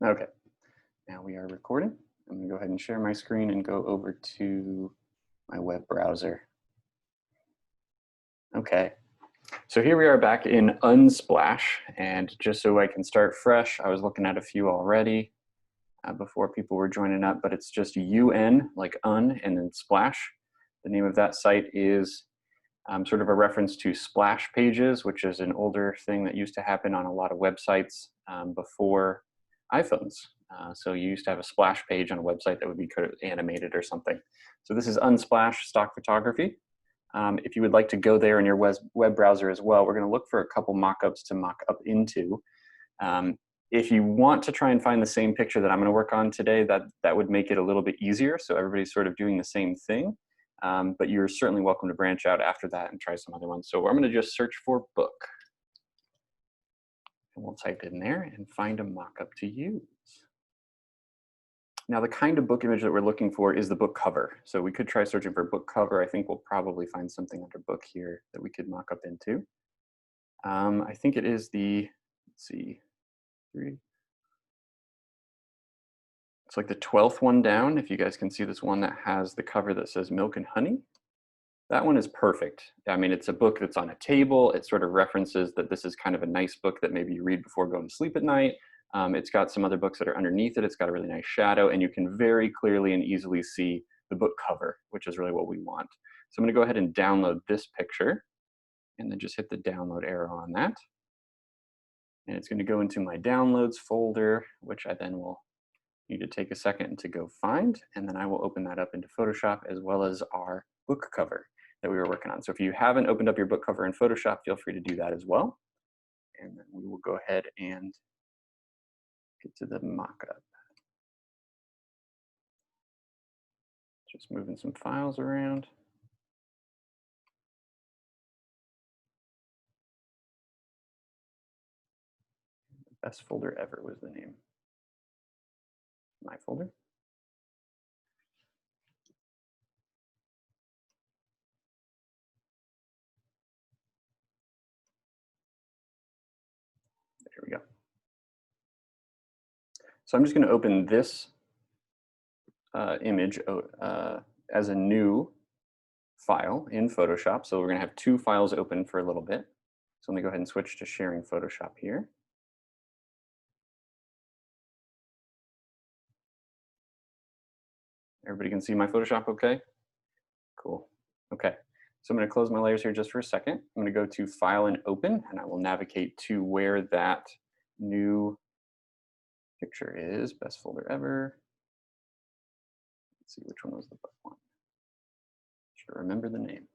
Okay, now we are recording. I'm going to go ahead and share my screen and go over to my web browser. Okay, so here we are back in Unsplash, and just so I can start fresh, I was looking at a few already before people were joining up, but it's just UN, like un, and then splash. The name of that site is sort of a reference to splash pages, which is an older thing that used to happen on a lot of websites before iPhones. So you used to have a splash page on a website that would be kind of animated or something. So this is Unsplash stock photography. If you would like to go there in your web browser as well, we're going to look for a couple mock-ups to mock up into. If you want to try and find the same picture that I'm going to work on today, that would make it a little bit easier. So everybody's sort of doing the same thing. But you're certainly welcome to branch out after that and try some other ones. So I'm going to just search for book. And we'll type in there and find a mock-up to use. Now, the kind of book image that we're looking for is the book cover. So we could try searching for book cover. I think we'll probably find something under book here that we could mock up into. I think it is the, let's see, it's like the 12th one down. If you guys can see this one that has the cover that says Milk and Honey. That one is perfect. I mean, it's a book that's on a table. It sort of references that this is kind of a nice book that maybe you read before going to sleep at night. It's got some other books that are underneath it. It's got a really nice shadow, and you can very clearly and easily see the book cover, which is really what we want. So I'm going to go ahead and download this picture, and then just hit the download arrow on that. And it's going to go into my downloads folder, which I then will need to take a second to go find, and then I will open that up into Photoshop as well as our book cover that we were working on. So if you haven't opened up your book cover in Photoshop, feel free to do that as well. And then we will go ahead and get to the mock-up. Just moving some files around. Best folder ever was the name. My folder. There we go. So I'm just going to open this image as a new file in Photoshop. So we're going to have two files open for a little bit. So let me go ahead and switch to sharing Photoshop here. Everybody can see my Photoshop okay? Cool. Okay. So I'm going to close my layers here just for a second. I'm going to go to File and Open, and I will navigate to where that new picture is. Best folder ever. Let's see which one was the book one. Should remember the name.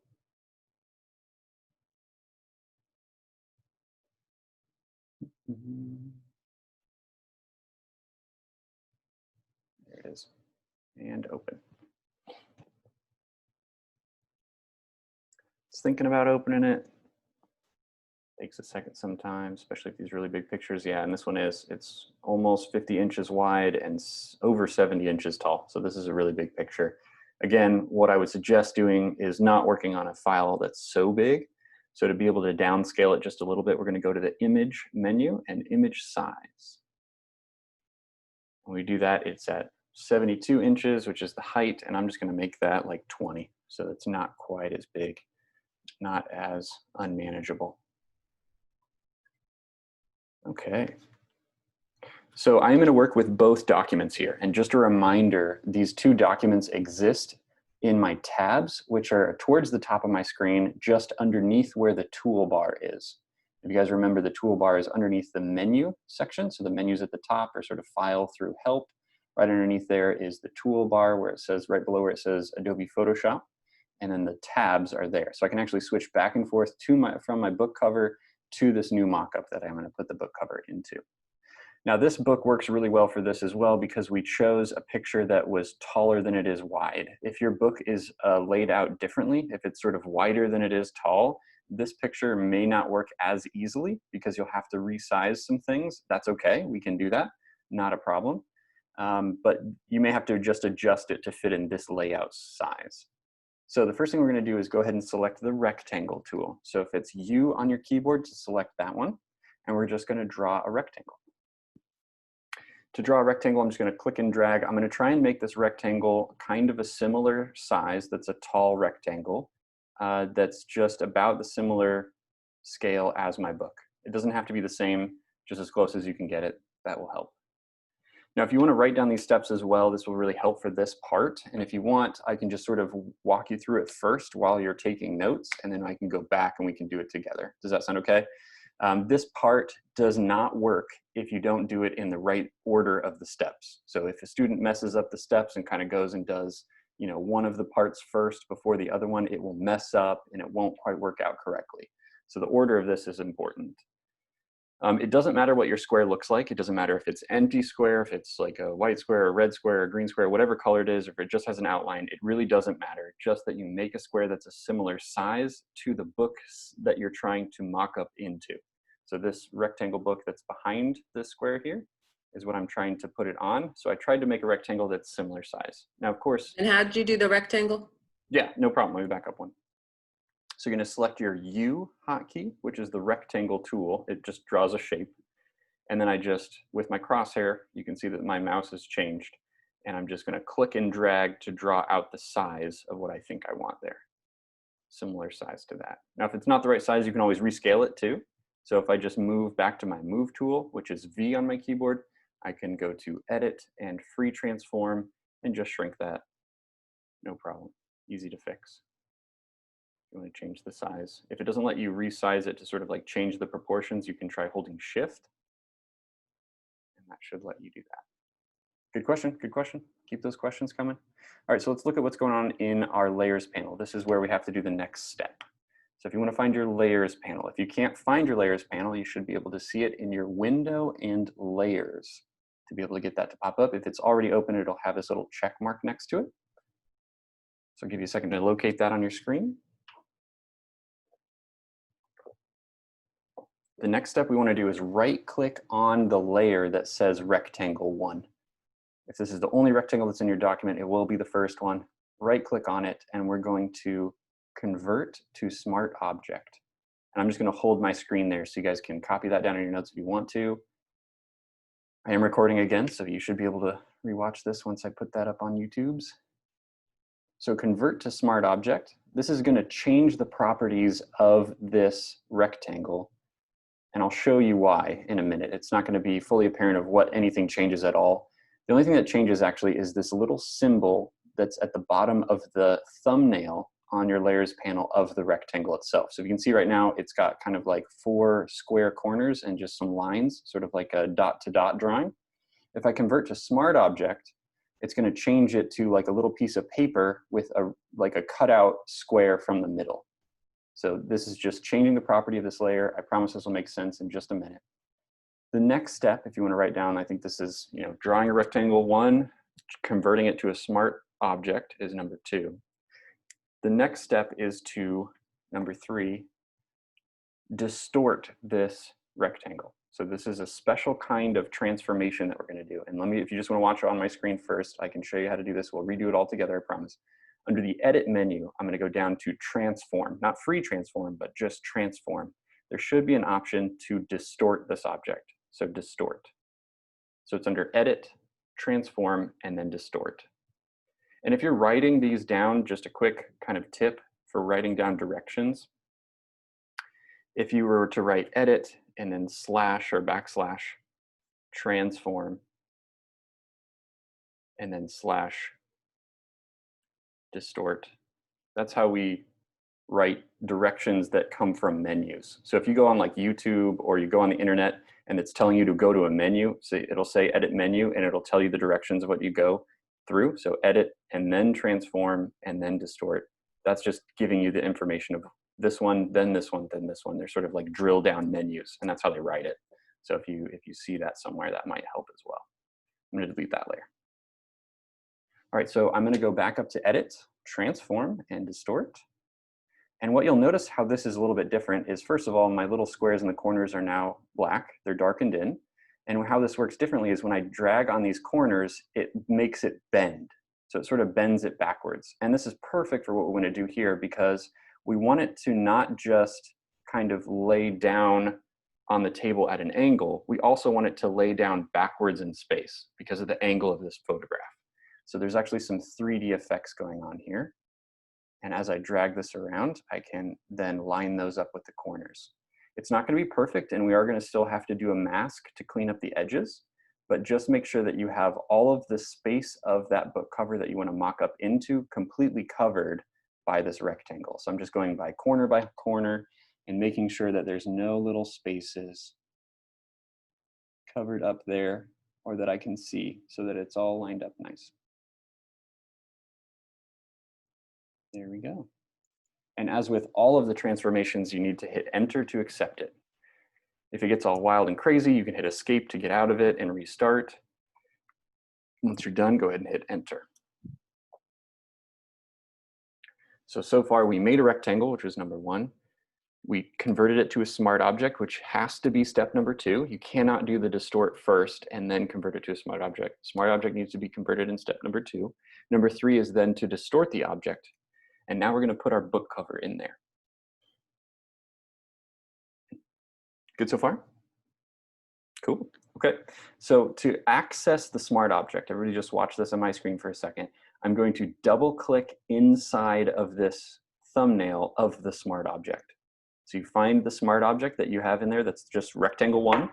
There it is. And open. Just thinking about opening it. Takes a second sometimes, especially if these really big pictures. Yeah, and this one it's almost 50 inches wide and over 70 inches tall. So this is a really big picture. Again, what I would suggest doing is not working on a file that's so big. So to be able to downscale it just a little bit, we're going to go to the image menu and image size. When we do that, it's at 72 inches, which is the height, and I'm just going to make that like 20. So it's not quite as big, not as unmanageable. Okay. So I'm going to work with both documents here. And just a reminder, these two documents exist in my tabs, which are towards the top of my screen, just underneath where the toolbar is. If you guys remember, the toolbar is underneath the menu section. So the menus at the top are sort of file through help. Right underneath there is the toolbar where it says, right below where it says Adobe Photoshop. And then the tabs are there. So I can actually switch back and forth from my book cover to this new mock-up that I'm going to put the book cover into. Now this book works really well for this as well because we chose a picture that was taller than it is wide. If your book is laid out differently, if it's sort of wider than it is tall, this picture may not work as easily because you'll have to resize some things. That's okay, we can do that, not a problem. But you may have to just adjust it to fit in this layout size. So the first thing we're going to do is go ahead and select the rectangle tool. So if it's U on your keyboard, to select that one, and we're just going to draw a rectangle. To draw a rectangle, I'm just going to click and drag. I'm going to try and make this rectangle kind of a similar size. That's a tall rectangle that's just about the similar scale as my book. It doesn't have to be the same, just as close as you can get it. That will help. Now, if you want to write down these steps as well, this will really help for this part. And if you want, I can just sort of walk you through it first while you're taking notes, and then I can go back and we can do it together. Does that sound okay? This part does not work if you don't do it in the right order of the steps. So if a student messes up the steps and kind of goes and does, you know, one of the parts first before the other one, it will mess up and it won't quite work out correctly. So the order of this is important. It doesn't matter what your square looks like. It doesn't matter if it's empty square, if it's like a white square, a red square, a green square, whatever color it is, if it just has an outline, it really doesn't matter. Just that you make a square that's a similar size to the book that you're trying to mock up into. So this rectangle book that's behind this square here is what I'm trying to put it on. So I tried to make a rectangle that's similar size. Now, of course. And how did you do the rectangle? Yeah, no problem. Let me back up one. So you're going to select your U hotkey, which is the rectangle tool. It just draws a shape. And then I just, with my crosshair, you can see that my mouse has changed. And I'm just going to click and drag to draw out the size of what I think I want there. Similar size to that. Now, if it's not the right size, you can always rescale it too. So if I just move back to my Move tool, which is V on my keyboard, I can go to Edit and Free Transform and just shrink that. No problem. Easy to fix. You want to change the size. If it doesn't let you resize it to sort of like change the proportions, you can try holding Shift. And that should let you do that. Good question, good question. Keep those questions coming. All right, so let's look at what's going on in our layers panel. This is where we have to do the next step. So if you want to find your layers panel, if you can't find your layers panel, you should be able to see it in your window and layers to be able to get that to pop up. If it's already open, it'll have this little check mark next to it. So I'll give you a second to locate that on your screen. The next step we want to do is right-click on the layer that says Rectangle 1. If this is the only rectangle that's in your document, it will be the first one. Right-click on it, and we're going to Convert to Smart Object. And I'm just going to hold my screen there so you guys can copy that down in your notes if you want to. I am recording again, so you should be able to rewatch this once I put that up on YouTube's. So Convert to Smart Object. This is going to change the properties of this rectangle. And I'll show you why in a minute. It's not going to be fully apparent of what anything changes at all. The only thing that changes actually is this little symbol that's at the bottom of the thumbnail on your layers panel of the rectangle itself. So you can see right now, it's got kind of like 4 square corners and just some lines, sort of like a dot to dot drawing. If I convert to Smart Object, it's going to change it to like a little piece of paper with like a cutout square from the middle. So this is just changing the property of this layer. I promise this will make sense in just a minute. The next step, if you want to write down, I think this is, drawing a rectangle 1, converting it to a smart object is number 2. The next step is to, number 3, distort this rectangle. So this is a special kind of transformation that we're going to do. And if you just want to watch it on my screen first, I can show you how to do this. We'll redo it all together, I promise. Under the Edit menu, I'm going to go down to Transform, not Free Transform, but just Transform. There should be an option to distort this object, so Distort. So it's under Edit, Transform, and then Distort. And if you're writing these down, just a quick kind of tip for writing down directions. If you were to write Edit and then slash or backslash, Transform, and then slash, Distort. That's how we write directions that come from menus. So if you go on like YouTube or you go on the internet and it's telling you to go to a menu, so it'll say Edit Menu and it'll tell you the directions of what you go through. So Edit and then Transform and then Distort. That's just giving you the information of this one, then this one, then this one. They're sort of like drill down menus, and that's how they write it. So if you see that somewhere, that might help as well. I'm going to delete that layer. All right, so I'm going to go back up to Edit, Transform, and Distort. And what you'll notice how this is a little bit different is, first of all, my little squares in the corners are now black. They're darkened in. And how this works differently is when I drag on these corners, it makes it bend. So it sort of bends it backwards. And this is perfect for what we're going to do here because we want it to not just kind of lay down on the table at an angle, we also want it to lay down backwards in space because of the angle of this photograph. So there's actually some 3D effects going on here. And as I drag this around, I can then line those up with the corners. It's not going to be perfect, and we are going to still have to do a mask to clean up the edges, but just make sure that you have all of the space of that book cover that you want to mock up into completely covered by this rectangle. So I'm just going by corner and making sure that there's no little spaces covered up there or that I can see so that it's all lined up nice. There we go. And as with all of the transformations, you need to hit enter to accept it. If it gets all wild and crazy, you can hit escape to get out of it and restart. Once you're done, go ahead and hit enter. So far we made a rectangle, which was number 1. We converted it to a smart object, which has to be step number 2. You cannot do the distort first and then convert it to a smart object. Smart object needs to be converted in step number 2. Number 3 is then to distort the object. And now we're going to put our book cover in there. Good so far? Cool. Okay. So to access the smart object, everybody just watch this on my screen for a second. I'm going to double click inside of this thumbnail of the smart object. So you find the smart object that you have in there that's just rectangle 1,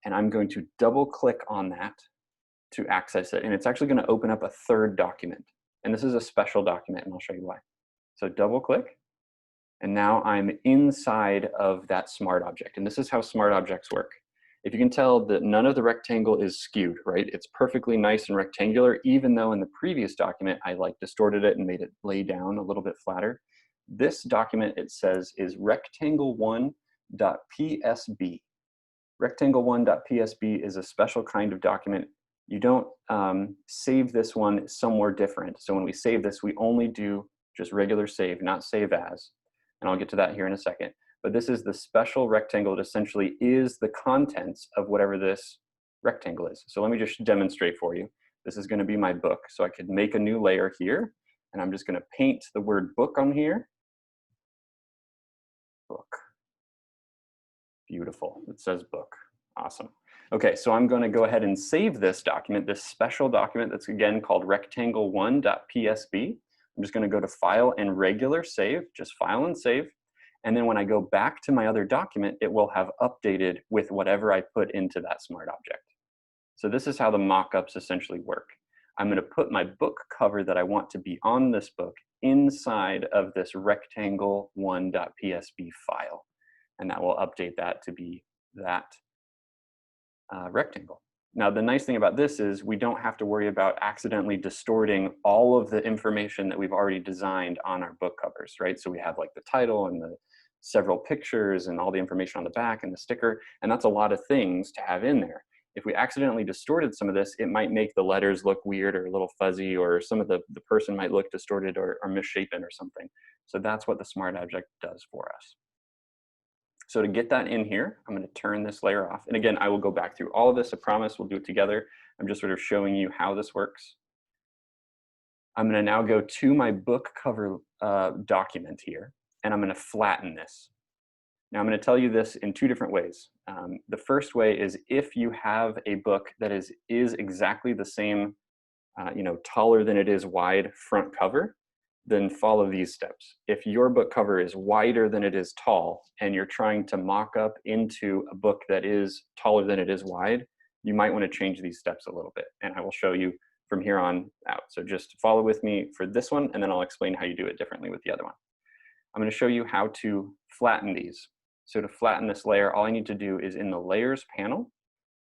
and I'm going to double click on that to access it. And it's actually going to open up a third document. And this is a special document, and I'll show you why. So double click, and now I'm inside of that smart object. And this is how smart objects work. If you can tell that none of the rectangle is skewed, right? It's perfectly nice and rectangular, even though in the previous document, I like distorted it and made it lay down a little bit flatter. This document, it says, is rectangle1.psb. Rectangle1.psb is a special kind of document. You don't save this one somewhere different. So when we save this, we only do just regular save, not save as. And I'll get to that here in a second. But this is the special rectangle that essentially is the contents of whatever this rectangle is. So let me just demonstrate for you. This is going to be my book. So I could make a new layer here, and I'm just going to paint the word book on here. Book. Beautiful. It says book. Awesome. Okay, so I'm going to go ahead and save this document, this special document that's again called rectangle1.psb. I'm just going to go to File and Regular Save, just File and Save. And then when I go back to my other document, it will have updated with whatever I put into that smart object. So this is how the mockups essentially work. I'm going to put my book cover that I want to be on this book inside of this rectangle1.psb file. And that will update that to be that rectangle. Now, the nice thing about this is we don't have to worry about accidentally distorting all of the information that we've already designed on our book covers, right? So we have like the title and the several pictures and all the information on the back and the sticker, and that's a lot of things to have in there. If we accidentally distorted some of this, it might make the letters look weird or a little fuzzy, or some of the person might look distorted or misshapen or something. So that's what the smart object does for us. So to get that in here, I'm going to turn this layer off. And again, I will go back through all of this. I promise we'll do it together. I'm just sort of showing you how this works. I'm going to now go to my book cover document here, and I'm going to flatten this. Now I'm going to tell you this in 2 different ways. The first way is if you have a book that is exactly the same, taller than it is wide front cover, then follow these steps. If your book cover is wider than it is tall, and you're trying to mock up into a book that is taller than it is wide, you might want to change these steps a little bit. And I will show you from here on out. So just follow with me for this one, and then I'll explain how you do it differently with the other one. I'm going to show you how to flatten these. So to flatten this layer, all I need to do is in the Layers panel,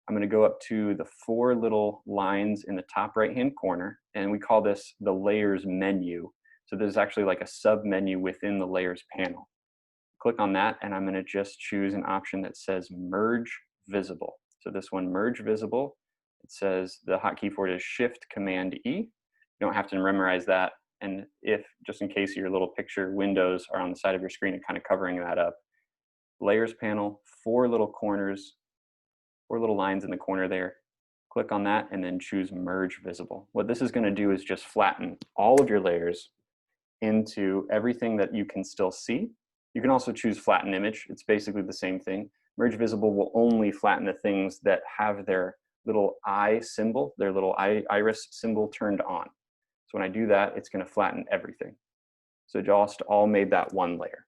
I'm going to go up to the 4 little lines in the top right-hand corner, and we call this the Layers menu. So there's actually like a sub-menu within the Layers panel. Click on that, and I'm going to just choose an option that says Merge Visible. So this one, Merge Visible, it says the hotkey for it is Shift-Command-E. You don't have to memorize that. And if, just in case your little picture windows are on the side of your screen and kind of covering that up, Layers panel, 4 little corners, 4 little lines in the corner there. Click on that and then choose Merge Visible. What this is going to do is just flatten all of your layers into everything that you can still see. You can also choose Flatten Image. It's basically the same thing, Merge visible will only flatten the things that have their little eye symbol, their little iris symbol turned on. So when I do that, it's going to flatten everything. So just all made that one layer.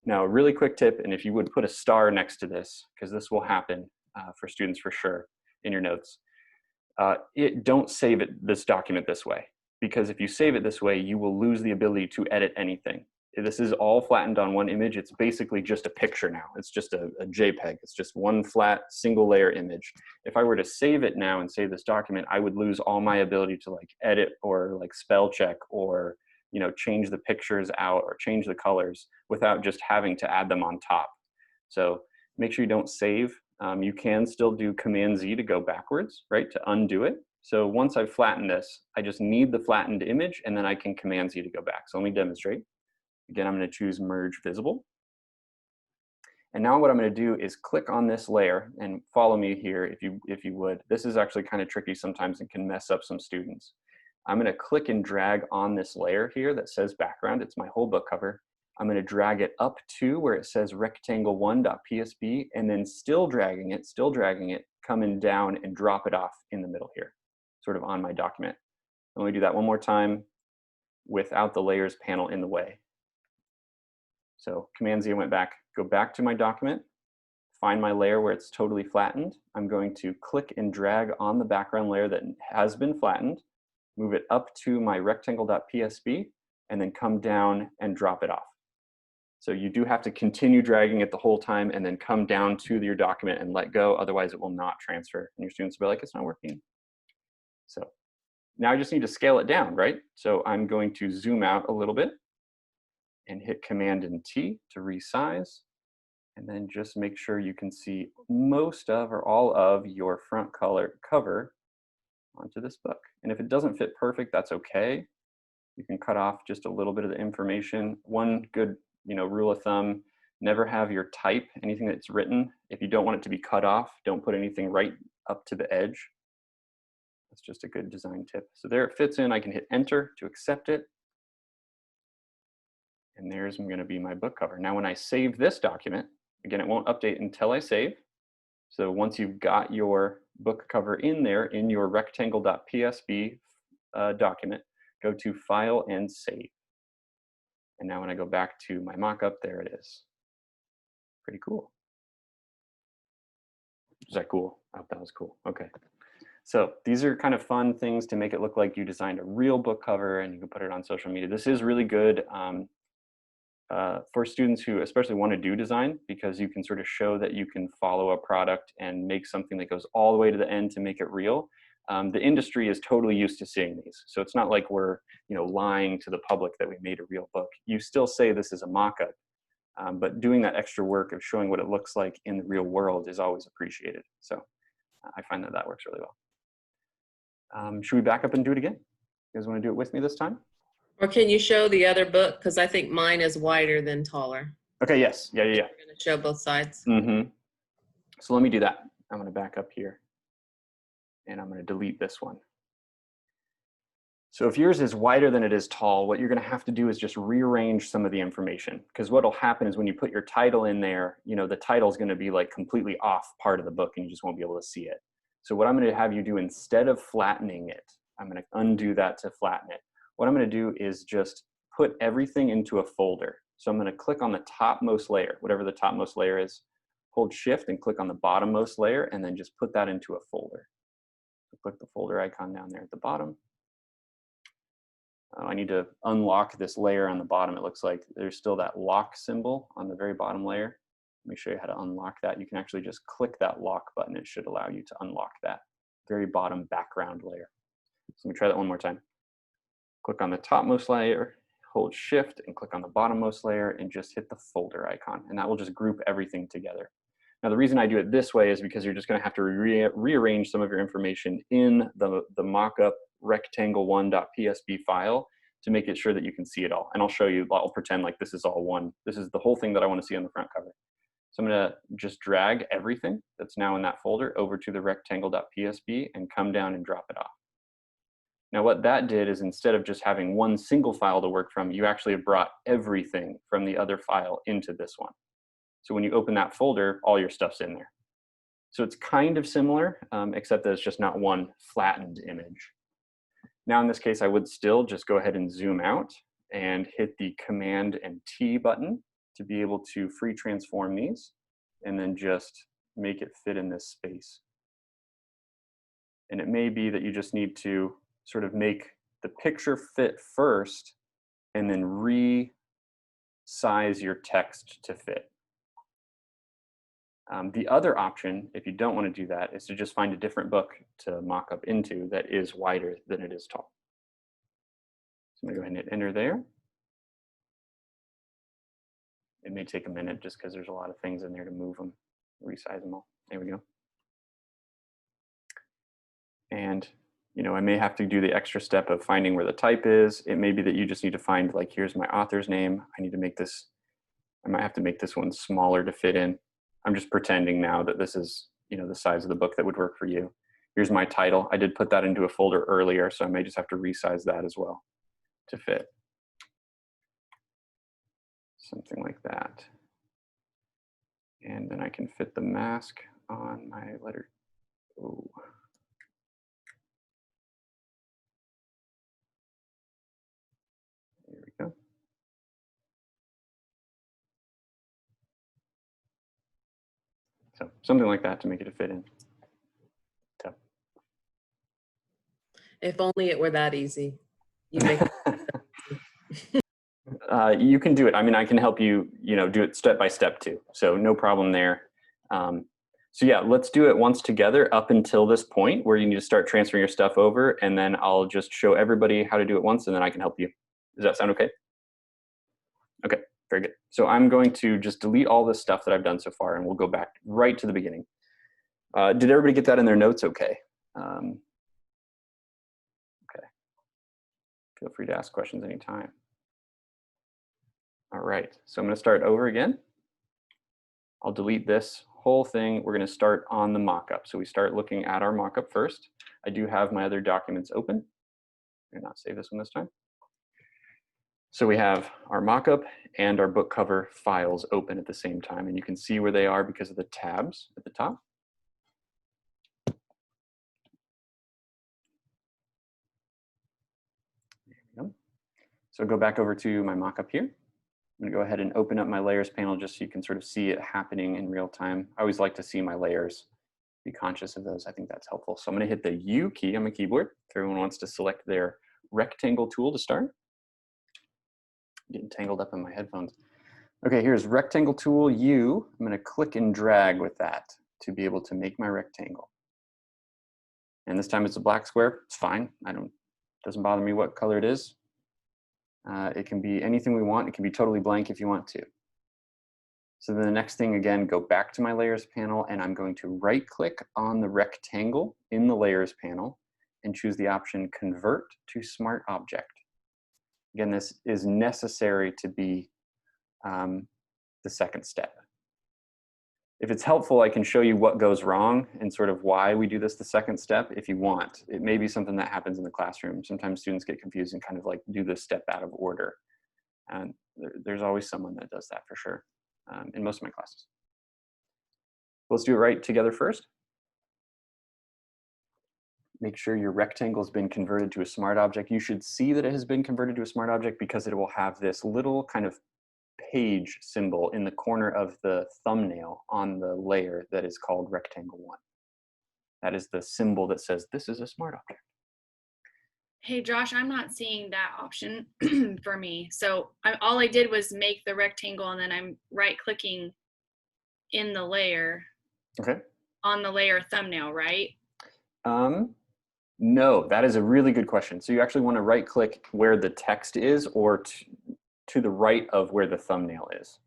Now, a really quick tip, and if you would put a star next to this, because this will happen for students for sure in your notes, don't save this document this way, because if you save it this way, you will lose the ability to edit anything. This is all flattened on one image. It's basically just a picture now. It's just a JPEG. It's just one flat single layer image. If I were to save it now and save this document, I would lose all my ability to like edit or like spell check or change the pictures out or change the colors without just having to add them on top. So make sure you don't save. You can still do Command Z to go backwards, right, to undo it. So once I've flattened this, I just need the flattened image, and then I can Command Z to go back. So let me demonstrate. Again, I'm going to choose Merge Visible. And now what I'm going to do is click on this layer, and follow me here if you would. This is actually kind of tricky sometimes and can mess up some students. I'm going to click and drag on this layer here that says background. It's my whole book cover. I'm going to drag it up to where it says rectangle1.psb, and then still dragging it, coming down and drop it off in the middle here, sort of on my document. Let me do that one more time without the layers panel in the way. So Command Z, I went back, go back to my document, find my layer where it's totally flattened. I'm going to click and drag on the background layer that has been flattened, move it up to my rectangle.psb, and then come down and drop it off. So you do have to continue dragging it the whole time and then come down to your document and let go, otherwise it will not transfer. And your students will be like, it's not working. So now I just need to scale it down, right? So I'm going to zoom out a little bit and hit Command and T to resize. And then just make sure you can see most of or all of your front cover onto this book. And if it doesn't fit perfect, that's okay. You can cut off just a little bit of the information. One good rule of thumb, never have your type, anything that's written, if you don't want it to be cut off, don't put anything right up to the edge. That's just a good design tip. So there it fits in. I can hit Enter to accept it. And there's going to be my book cover. Now when I save this document, again, it won't update until I save. So once you've got your book cover in there in your rectangle.psb document, go to File and Save. And now when I go back to my mockup, there it is. Pretty cool. Is that cool? I hope that was cool. Okay. So these are kind of fun things to make it look like you designed a real book cover and you can put it on social media. This is really good for students who especially want to do design, because you can sort of show that you can follow a product and make something that goes all the way to the end to make it real. The industry is totally used to seeing these. So it's not like we're lying to the public that we made a real book. You still say this is a mock-up, but doing that extra work of showing what it looks like in the real world is always appreciated. So I find that that works really well. Should we back up and do it again? You guys want to do it with me this time? Or can you show the other book? Because I think mine is wider than taller. Okay, yes. Yeah. We're going to show both sides. Mm-hmm. So let me do that. I'm going to back up here. And I'm going to delete this one. So if yours is wider than it is tall, what you're going to have to do is just rearrange some of the information. Because what will happen is when you put your title in there, the title is going to be like completely off part of the book and you just won't be able to see it. So what I'm going to have you do, instead of flattening it, I'm going to undo that to flatten it. What I'm going to do is just put everything into a folder. So I'm going to click on the topmost layer, whatever the topmost layer is, hold Shift and click on the bottommost layer, and then just put that into a folder. So click the folder icon down there at the bottom. I need to unlock this layer on the bottom. It looks like there's still that lock symbol on the very bottom layer. Let me show you how to unlock that. You can actually just click that lock button. It should allow you to unlock that very bottom background layer. So let me try that one more time. Click on the topmost layer, hold Shift and click on the bottommost layer and just hit the folder icon, and that will just group everything together. Now the reason I do it this way is because you're just going to have to rearrange some of your information in the mockup rectangle1.psb file to make it sure that you can see it all. And I'll show you, I'll pretend like this is all one. This is the whole thing that I want to see on the front cover. So I'm going to just drag everything that's now in that folder over to the rectangle.psb and come down and drop it off. Now what that did is, instead of just having one single file to work from, you actually have brought everything from the other file into this one. So when you open that folder, all your stuff's in there. So it's kind of similar, except that it's just not one flattened image. Now in this case, I would still just go ahead and zoom out and hit the Command and T button to be able to free transform these, and then just make it fit in this space. And it may be that you just need to sort of make the picture fit first and then resize your text to fit. The other option, if you don't want to do that, is to just find a different book to mock up into that is wider than it is tall. So I'm going to go ahead and hit enter there. It may take a minute just because there's a lot of things in there to move them, resize them all. There we go. And I may have to do the extra step of finding where the type is. It may be that you just need to find, like, here's my author's name. I need to make this, I might have to make this one smaller to fit in. I'm just pretending now that this is, the size of the book that would work for you. Here's my title. I did put that into a folder earlier, so I may just have to resize that as well to fit. Something like that. And then I can fit the mask on my letter. Oh. There we go. So something like that to make it fit in. So. If only it were that easy. You make you can do it. I mean, I can help you, do it step by step too. So no problem there. So yeah, let's do it once together up until this point where you need to start transferring your stuff over, and then I'll just show everybody how to do it once, and then I can help you. Does that sound okay? Okay, very good. So I'm going to just delete all this stuff that I've done so far, and we'll go back right to the beginning. Did everybody get that in their notes okay? Okay. Feel free to ask questions anytime. All right, so I'm going to start over again. I'll delete this whole thing. We're going to start on the mockup. So we start looking at our mockup first. I do have my other documents open. I'm going to not save this one this time. So we have our mockup and our book cover files open at the same time, and you can see where they are because of the tabs at the top. There we go. So go back over to my mockup here. I'm going to go ahead and open up my layers panel just so you can sort of see it happening in real time. I always like to see my layers, be conscious of those. I think that's helpful. So I'm going to hit the U key on my keyboard if everyone wants to select their rectangle tool to start. Getting tangled up in my headphones. Okay, here's rectangle tool U. I'm going to click and drag with that to be able to make my rectangle. And this time it's a black square. It's fine. Doesn't bother me what color it is. It can be anything we want. It can be totally blank if you want to. So then the next thing, again, go back to my layers panel, and I'm going to right click on the rectangle in the layers panel and choose the option convert to smart object. Again, this is necessary to be the second step. If it's helpful, I can show you what goes wrong and sort of why we do this the second step if you want. It may be something that happens in the classroom. Sometimes students get confused and kind of like do this step out of order. And there's always someone that does that for sure in most of my classes. Let's do it right together first. Make sure your rectangle has been converted to a smart object. You should see that it has been converted to a smart object because it will have this little kind of page symbol in the corner of the thumbnail on the layer that is called rectangle 1. That is the symbol that says this is a smart object. Hey Josh, I'm not seeing that option for me. So all I did was make the rectangle, and then I'm right clicking in the layer. Okay. On the layer thumbnail, right? No, that is a really good question. So you actually want to right click where the text is, or to the right of where the thumbnail is.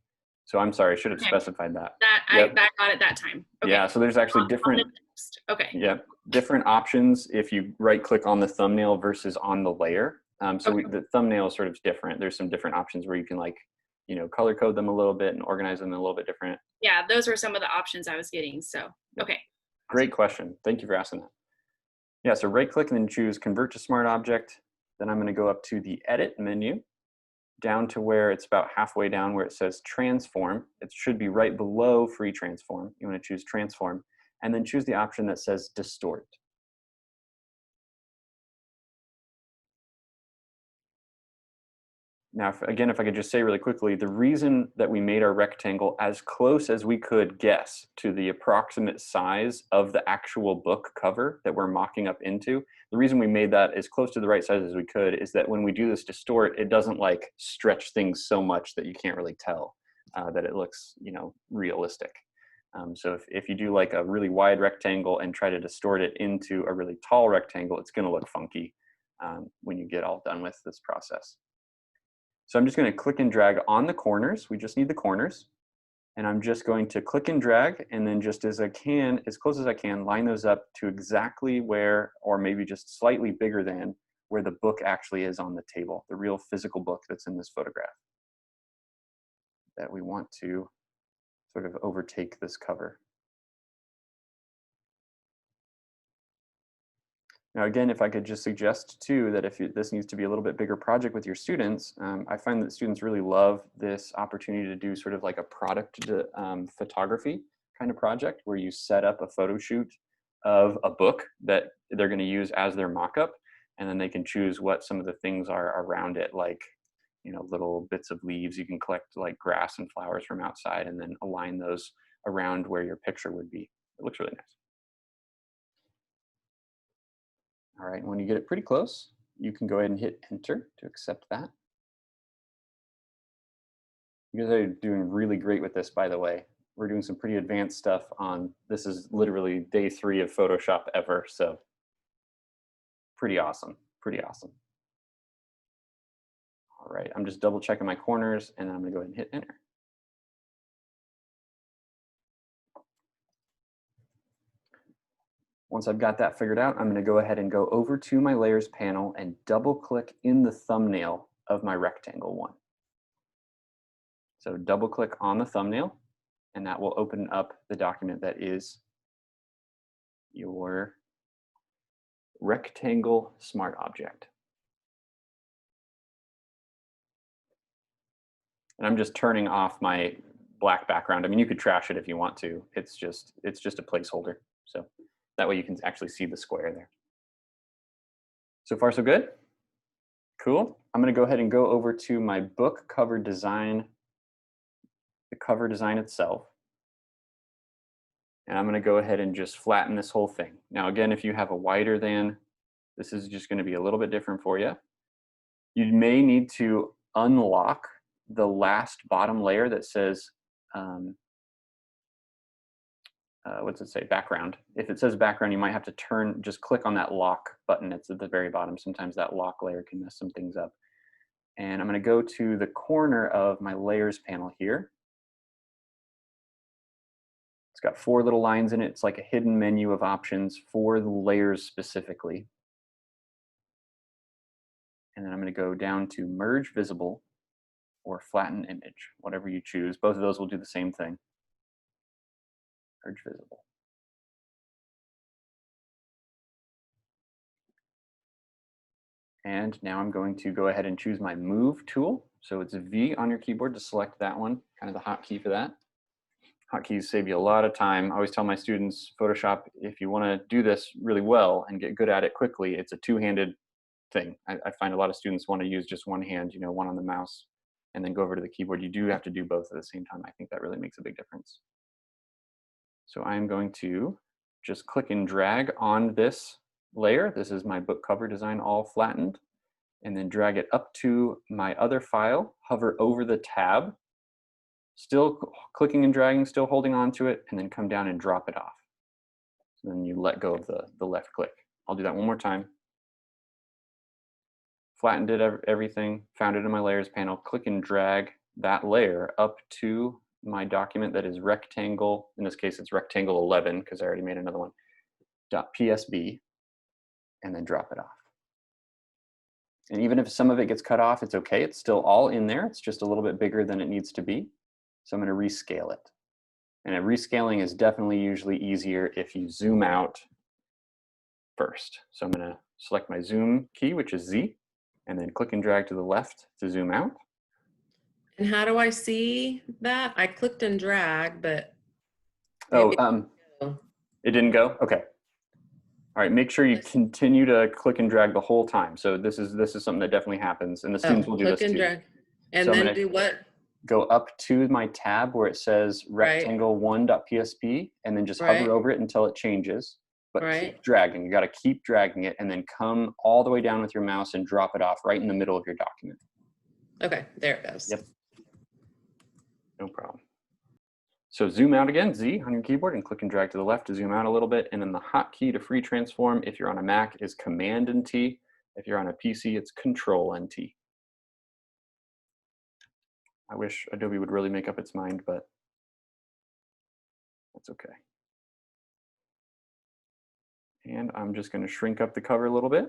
So I'm sorry, I should have specified that. I got it that time. Okay. Yeah, so there's actually different. Okay. Yeah, different options if you right click on the thumbnail versus on the layer. The thumbnail is sort of different. There's some different options where you can color code them a little bit and organize them a little bit different. Yeah, those were some of the options I was getting. So, okay. Great question. Thank you for asking that. Yeah, so right click and then choose convert to smart object. Then I'm going to go up to the edit menu. down to where it's about halfway down where it says transform. It should be right below free transform. You want to choose transform, and then choose the option that says distort. Now, again, if I could just say really quickly, the reason that we made our rectangle as close as we could guess to the approximate size of the actual book cover that we're mocking up into, the reason we made that as close to the right size as we could is that when we do this distort, it doesn't like stretch things so much that you can't really tell that it looks, you know, realistic. So if you do like a really wide rectangle and try to distort it into a really tall rectangle, it's going to look funky when you get all done with this process. So I'm just going to click and drag on the corners. We just need the corners. And I'm just going to click and drag, and then just as I can, as close as I can, line those up to exactly where, or maybe just slightly bigger than, where the book actually is on the table, the real physical book that's in this photograph that we want to sort of overtake this cover. Now, again, if I could just suggest too that if this needs to be a little bit bigger project with your students, I find that students really love this opportunity to do sort of like a product photography kind of project where you set up a photo shoot of a book that they're going to use as their mock-up, and then they can choose what some of the things are around it, like, you know, little bits of leaves. You can collect like grass and flowers from outside and then align those around where your picture would be. It looks really nice. All right, when you get it pretty close, you can go ahead and hit enter to accept that. You guys are doing really great with this, by the way. We're doing some pretty advanced stuff on, this is literally day 3 of Photoshop ever, so pretty awesome, pretty awesome. All right, I'm just double checking my corners, and then I'm gonna go ahead and hit enter. Once I've got that figured out, I'm going to go ahead and go over to my layers panel and double click in the thumbnail of my rectangle one. So double click on the thumbnail, and that will open up the document that is your rectangle smart object. And I'm just turning off my black background. I mean, you could trash it if you want to. It's just a placeholder. So that way you can actually see the square there. So far, so good? Cool. I'm going to go ahead and go over to my book cover design, the cover design itself. And I'm going to go ahead and just flatten this whole thing. Now, again, if you have a wider than, this is just going to be a little bit different for you. You may need to unlock the last bottom layer that says, what's it say, background. If it says background, you might have to just click on that lock button. It's at the very bottom. Sometimes that lock layer can mess some things up. And I'm going to go to the corner of my layers panel here. It's got 4 little lines in it. It's like a hidden menu of options for the layers specifically. And then I'm going to go down to merge visible or flatten image, whatever you choose. Both of those will do the same thing. Merge visible. And now I'm going to go ahead and choose my move tool. So it's V on your keyboard to select that one, kind of the hotkey for that. Hotkeys save you a lot of time. I always tell my students, Photoshop, if you want to do this really well and get good at it quickly, it's a two-handed thing. I find a lot of students want to use just one hand, you know, one on the mouse, and then go over to the keyboard. You do have to do both at the same time. I think that really makes a big difference. So I'm going to just click and drag on this layer. This is my book cover design all flattened, and then drag it up to my other file, hover over the tab, still clicking and dragging, still holding on to it, and then come down and drop it off. So then you let go of the left click. I'll do that one more time. Flattened it, everything, found it in my layers panel, click and drag that layer up to my document that is rectangle, in this case it's rectangle 11 because I already made another one, .psb, and then drop it off. And even if some of it gets cut off, it's okay. It's still all in there. It's just a little bit bigger than it needs to be. So I'm going to rescale it. And a rescaling is definitely usually easier if you zoom out first. So I'm going to select my zoom key, which is Z, and then click and drag to the left to zoom out. And how do I see that? I clicked and drag, but Oh, maybe it didn't go? Okay. All right, make sure you continue to click and drag the whole time. So this is something that definitely happens, and the students will do click this and too. drag. And So I'm then gonna do what? go up to my tab where it says Right. rectangle1.psp, and then just Right. hover over it until it changes. But Right. keep dragging. You got to keep dragging it, and then come all the way down with your mouse and drop it off right in the middle of your document. Okay, there it goes. Yep. No problem. So zoom out again, Z on your keyboard, and click and drag to the left to zoom out a little bit. And then the hotkey to free transform, if you're on a Mac, is Command and T. If you're on a PC, it's Control and T. I wish Adobe would really make up its mind, but that's okay. And I'm just going to shrink up the cover a little bit.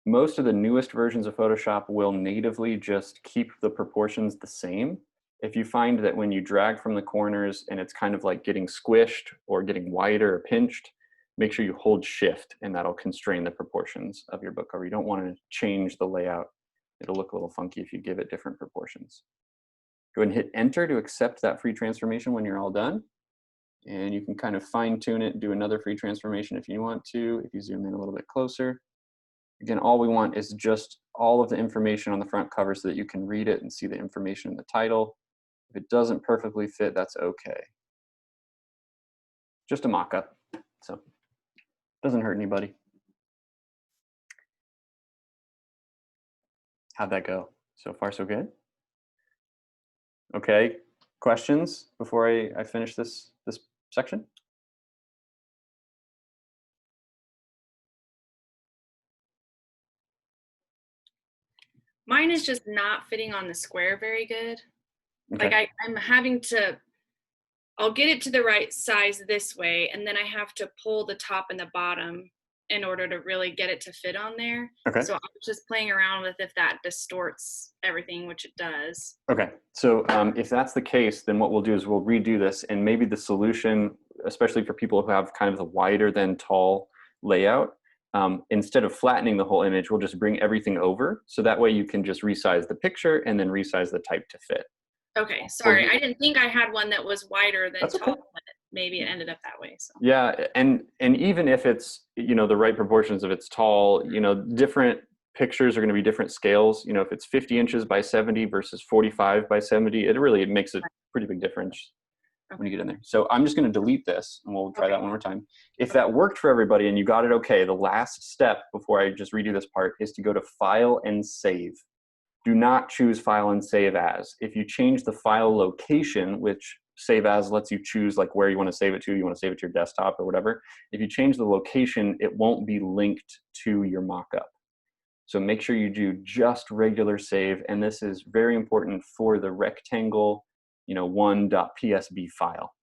Most of the newest versions of Photoshop will natively just keep the proportions the same. If you find that when you drag from the corners and it's kind of like getting squished or getting wider or pinched, make sure you hold Shift, and that'll constrain the proportions of your book cover. You don't want to change the layout. It'll look a little funky if you give it different proportions. Go ahead and hit Enter to accept that free transformation when you're all done. And you can kind of fine tune it and do another free transformation if you want to, if you zoom in a little bit closer. Again, all we want is just all of the information on the front cover so that you can read it and see the information in the title. If it doesn't perfectly fit, that's okay. Just a mock-up, so doesn't hurt anybody. How'd that go? So far, so good? Okay, questions before I finish this section? Mine is just not fitting on the square very good. Okay. Like I'm having to, I'll get it to the right size this way, and then I have to pull the top and the bottom in order to really get it to fit on there. Okay. So I'm just playing around with if that distorts everything, which it does. Okay, so if that's the case, then what we'll do is we'll redo this, and maybe the solution, especially for people who have kind of the wider than tall layout, instead of flattening the whole image, we'll just bring everything over, so that way you can just resize the picture and then resize the type to fit. Okay, sorry, I didn't think I had one that was wider than That's tall, okay. but maybe it ended up that way. So Yeah, and even if it's, you know, the right proportions, if it's tall, you know, different pictures are going to be different scales. You know, if it's 50 inches by 70 versus 45 by 70, it makes a pretty big difference when you get in there. So I'm just going to delete this, and we'll try that one more time. If that worked for everybody and you got it okay, the last step before I just redo this part is to go to File and Save. Do not choose File and Save As. If you change the file location, which Save As lets you choose like where you want to save it to, you want to save it to your desktop or whatever. If you change the location, it won't be linked to your mockup. So make sure you do just regular save, and this is very important for the rectangle, you know, 1.psb file.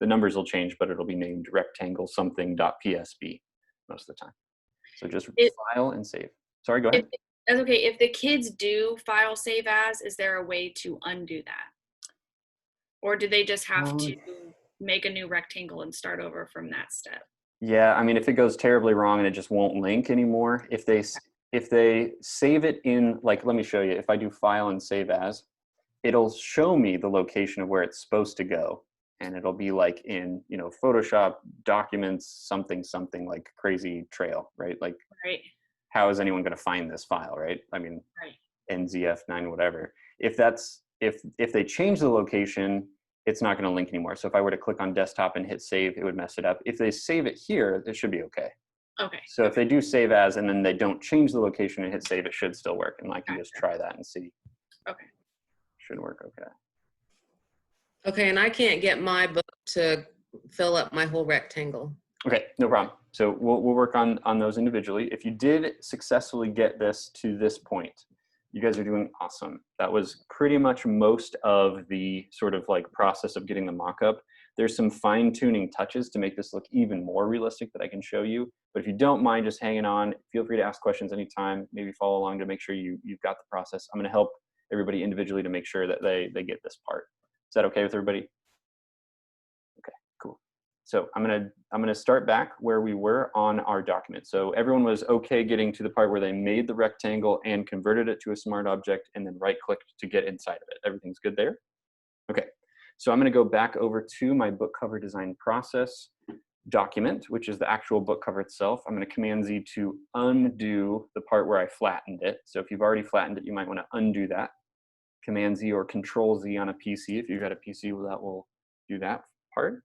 The numbers will change, but it'll be named rectangle something.psb most of the time. So just file and save. Sorry, go ahead. that's okay. If the kids do file save as, is there a way to undo that? Or do they just have to make a new rectangle and start over from that step? Yeah, I mean, if it goes terribly wrong and it just won't link anymore, if they save it in, like, let me show you. If I do File and Save As, it'll show me the location of where it's supposed to go, and it'll be like in, you know, Photoshop Documents something like crazy trail, right? Like, right. How is anyone going to find this file, right? I mean, right. NZF9 whatever. If they change the location, it's not going to link anymore. So if I were to click on desktop and hit save, it would mess it up. If they save it here, it should be okay. Okay. So if they do save as and then they don't change the location and hit save, it should still work. And I can just try that and see. Okay. Should work okay. Okay, and I can't get my book to fill up my whole rectangle. Okay, no problem. So we'll work on those individually. If you did successfully get this to this point, you guys are doing awesome. That was pretty much most of the sort of like process of getting the mock-up. There's some fine-tuning touches to make this look even more realistic that I can show you. But if you don't mind just hanging on, feel free to ask questions anytime. Maybe follow along to make sure you've got the process. I'm going to help everybody individually to make sure that they get this part. Is that okay with everybody? Okay, cool. So I'm gonna start back where we were on our document. So everyone was okay getting to the part where they made the rectangle and converted it to a smart object and then right-clicked to get inside of it. Everything's good there? Okay, so I'm gonna go back over to my book cover design process document, which is the actual book cover itself. I'm gonna Command Z to undo the part where I flattened it. So if you've already flattened it, you might wanna undo that. Command Z or Control Z on a PC. If you've got a PC, well, that will do that part.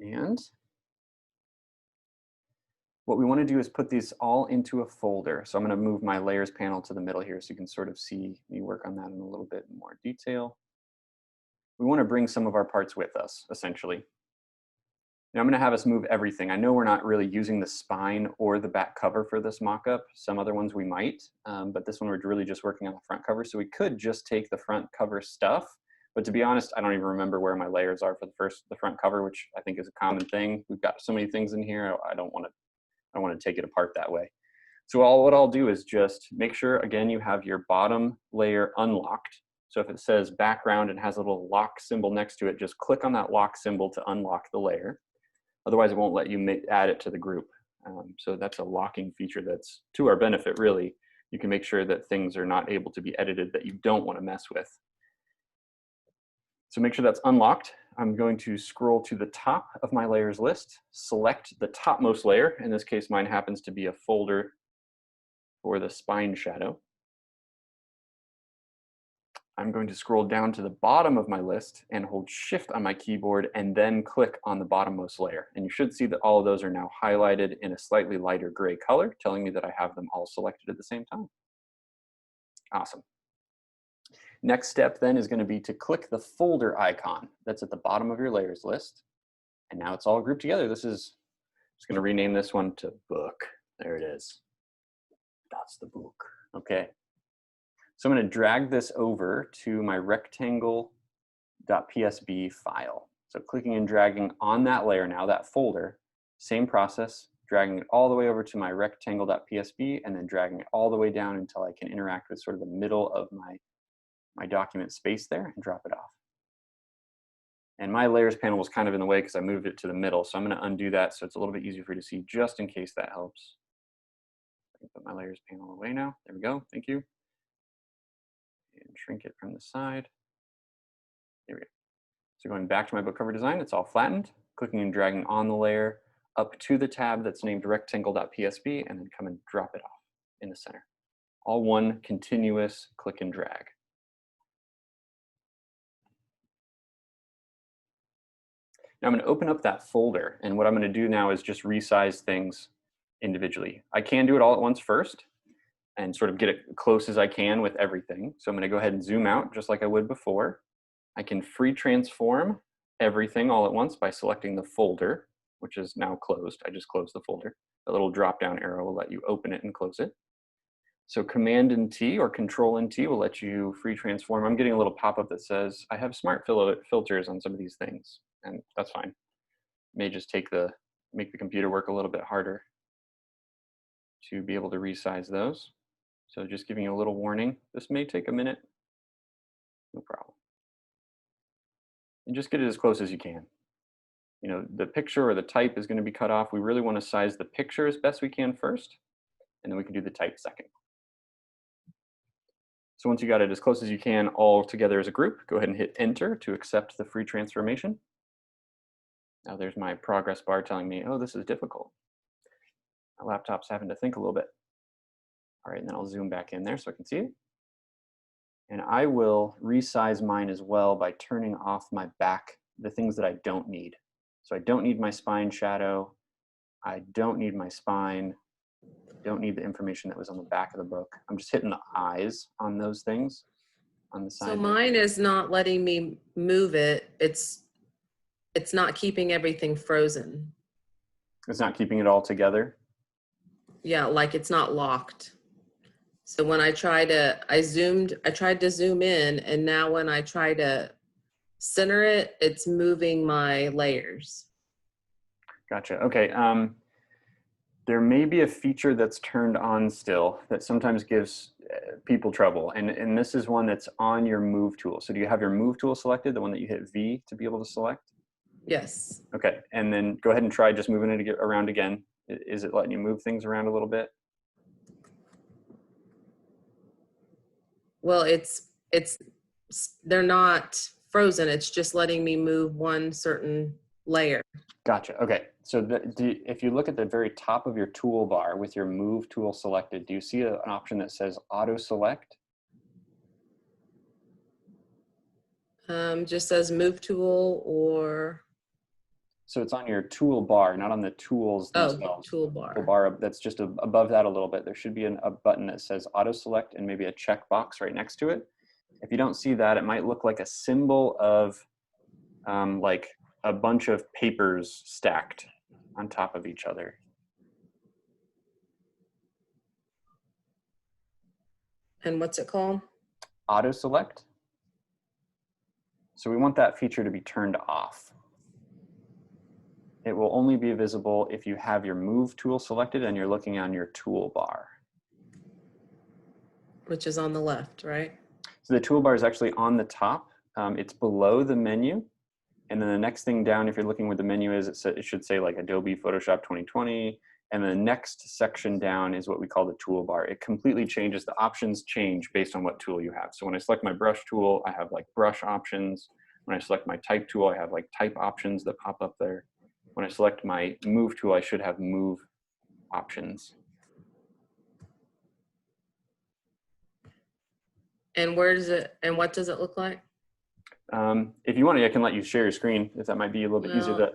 And what we want to do is put these all into a folder. So I'm going to move my layers panel to the middle here so you can sort of see me work on that in a little bit more detail. We want to bring some of our parts with us, essentially. Now I'm going to have us move everything. I know we're not really using the spine or the back cover for this mock-up. Some other ones we might, but this one we're really just working on the front cover. So we could just take the front cover stuff. But to be honest, I don't even remember where my layers are for the front cover, which I think is a common thing. We've got so many things in here. I don't want to take it apart that way. So what I'll do is just make sure, again, you have your bottom layer unlocked. So if it says background and has a little lock symbol next to it, just click on that lock symbol to unlock the layer. Otherwise, it won't let you add it to the group. So that's a locking feature that's to our benefit, really. You can make sure that things are not able to be edited that you don't want to mess with. So make sure that's unlocked. I'm going to scroll to the top of my layers list, select the topmost layer. In this case, mine happens to be a folder for the spine shadow. I'm going to scroll down to the bottom of my list and hold Shift on my keyboard and then click on the bottommost layer. And you should see that all of those are now highlighted in a slightly lighter gray color, telling me that I have them all selected at the same time. Awesome. Next step then is going to be to click the folder icon that's at the bottom of your layers list. And now it's all grouped together. This is just going to rename this one to book. There it is. That's the book. Okay. So I'm going to drag this over to my rectangle.psb file. So clicking and dragging on that layer now, that folder, same process, dragging it all the way over to my rectangle.psb and then dragging it all the way down until I can interact with sort of the middle of my document space there and drop it off. And my layers panel was kind of in the way because I moved it to the middle. So I'm going to undo that so it's a little bit easier for you to see just in case that helps. I can put my layers panel away now. There we go. Thank you. And shrink it from the side. There we go. So going back to my book cover design, it's all flattened, clicking and dragging on the layer up to the tab that's named rectangle.psb and then come and drop it off in the center. All one continuous click and drag. Now I'm going to open up that folder, and what I'm going to do now is just resize things individually. I can do it all at once first and sort of get it close as I can with everything. So I'm going to go ahead and zoom out just like I would before. I can free transform everything all at once by selecting the folder, which is now closed. I just closed the folder. The little drop-down arrow will let you open it and close it. So Command and T or Control and T will let you free transform. I'm getting a little pop-up that says, I have smart filters on some of these things. And that's fine. May just make the computer work a little bit harder to be able to resize those. So just giving you a little warning. This may take a minute. No problem. And just get it as close as you can. You know, the picture or the type is going to be cut off. We really want to size the picture as best we can first, and then we can do the type second. So once you got it as close as you can all together as a group, go ahead and hit Enter to accept the free transformation. Now there's my progress bar telling me, oh, this is difficult. My laptop's having to think a little bit. All right, and then I'll zoom back in there so I can see it. And I will resize mine as well by turning off my back, the things that I don't need. So I don't need my spine shadow. I don't need my spine. Don't need the information that was on the back of the book. I'm just hitting the eyes on those things on the side. So mine is not letting me move it. It's not keeping everything frozen. It's not keeping it all together? Yeah, like it's not locked. So when I tried to zoom in, and now when I try to center it, it's moving my layers. Gotcha. Okay. There may be a feature that's turned on still that sometimes gives people trouble. And this is one that's on your move tool. So do you have your move tool selected, the one that you hit V to be able to select? Yes. Okay, and then go ahead and try just moving it around again. Is it letting you move things around a little bit? Well, they're not frozen. It's just letting me move one certain layer. Gotcha. Okay, so if you look at the very top of your toolbar with your move tool selected, do you see an option that says auto select? Just says move tool or, So it's on your toolbar, not on the tools themselves. toolbar. Toolbar, that's just above that a little bit. There should be a button that says auto select and maybe a checkbox right next to it. If you don't see that, it might look like a symbol of like a bunch of papers stacked on top of each other. And what's it called? Auto select. So we want that feature to be turned off. It will only be visible if you have your move tool selected and you're looking on your toolbar. Which is on the left, right? So the toolbar is actually on the top. It's below the menu. And then the next thing down, if you're looking where the menu is, it should say like Adobe Photoshop 2020. And the next section down is what we call the toolbar. It completely changes, the options change based on what tool you have. So when I select my brush tool, I have like brush options. When I select my type tool, I have like type options that pop up there. When I select my move tool, I should have move options. And where does it, and what does it look like? If you want to, I can let you share your screen if that might be a little bit easier to.